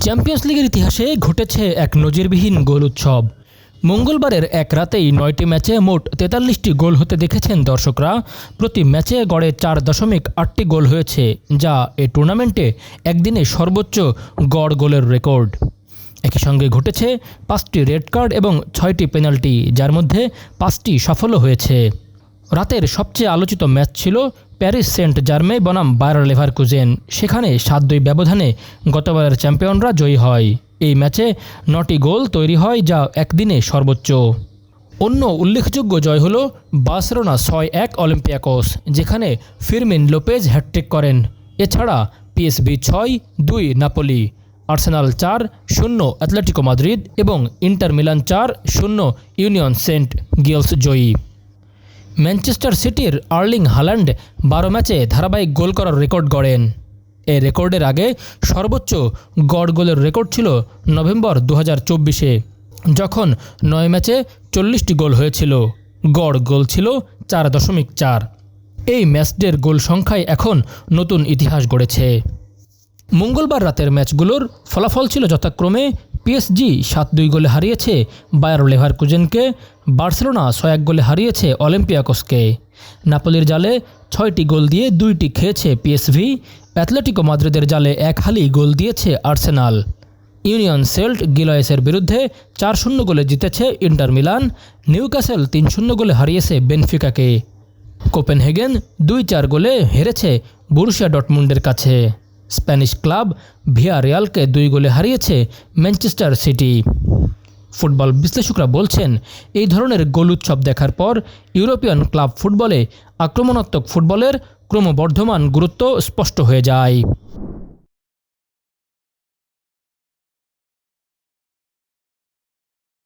Champions লিগের ইতিহাসে ঘটেছে এক নজিরবিহীন গোল উৎসব। মঙ্গলবারের এক রাতেই ৯টি ম্যাচে মোট ৪৩টি গোল হতে দেখেছেন দর্শকরা। প্রতি ম্যাচে গড়ে ৪.৮টি গোল হয়েছে, যা এ টুর্নামেন্টে একদিনে সর্বোচ্চ গড় গোলের রেকর্ড। একই সঙ্গে ঘটেছে ৫টি রেড কার্ড এবং ৬টি পেনাল্টি, যার মধ্যে ৫টি সফলও হয়েছে। রাতের সবচেয়ে আলোচিত ম্যাচ ছিল প্যারিস সেন্ট জার্মে বনাম বায়ার লেভারকুজেন। সেখানে ৭-২ ব্যবধানে গতবারের চ্যাম্পিয়নরা জয়ী হয়। এই ম্যাচে ৯টি গোল তৈরি হয়, যা একদিনে সর্বোচ্চ। অন্য উল্লেখযোগ্য জয় হল বার্সেলোনা ৬-১ অলিম্পিয়াকোস, যেখানে ফিরমিন লোপেজ হ্যাটট্রিক করেন। এছাড়া পিএসভি ৬-২ নাপোলি, আর্সেনাল ৪-০ অ্যাটলেটিকো মাদ্রিদ এবং ইন্টার মিলান ৪-০ ইউনিয়ন সেন্ট গিলস জয়ী। ম্যানচেস্টার সিটির আর্লিং হাল্যান্ড ১২ ম্যাচে ধারাবাহিক গোল করার রেকর্ড গড়েন। এই রেকর্ডের আগে সর্বোচ্চ গড় গোলের রেকর্ড ছিল নভেম্বর ২০২৪-এ, যখন ৯ ম্যাচে ৪০টি গোল হয়েছিল। গড় গোল ছিল ৪.৪। এই ম্যাচডের গোল সংখ্যায় এখন নতুন ইতিহাস গড়েছে। মঙ্গলবার রাতের ম্যাচগুলোর ফলাফল ছিল যথাক্রমে: পিএসজি ৭-২ গোলে হারিয়েছে বায়ার লেভারকুজেনকে, বার্সেলোনা ৬-১ গোলে হারিয়েছে অলিম্পিয়াকোসকে, নাপোলির জালে ৬টি গোল দিয়ে ২টি খেয়েছে পিএসভি, অ্যাটলেটিকো মাদ্রিদের জালে ১ হালি গোল দিয়েছে আর্সেনাল, ইউনিয়ন সেন্ট গিলসের বিরুদ্ধে ৪-০ গোলে জিতেছে ইন্টার মিলান, নিউক্যাসল ৩-০ গোলে হারিয়েছে বেনফিকাকে, কোপেনহেগেন ২-৪ গোলে হেরেছে বরুসিয়া ডর্টমুন্ডের কাছে, স্প্যানিশ ক্লাব ভিয়ারিয়ালকে ২ গোলে হারিয়েছে ম্যানচেস্টার সিটি। ফুটবল বিশ্লেষকরা বলছেন, এই ধরনের গোল উৎসব দেখার পর ইউরোপিয়ান ক্লাব ফুটবলে আক্রমণাত্মক ফুটবলের ক্রমবর্ধমান গুরুত্ব স্পষ্ট হয়ে যায়।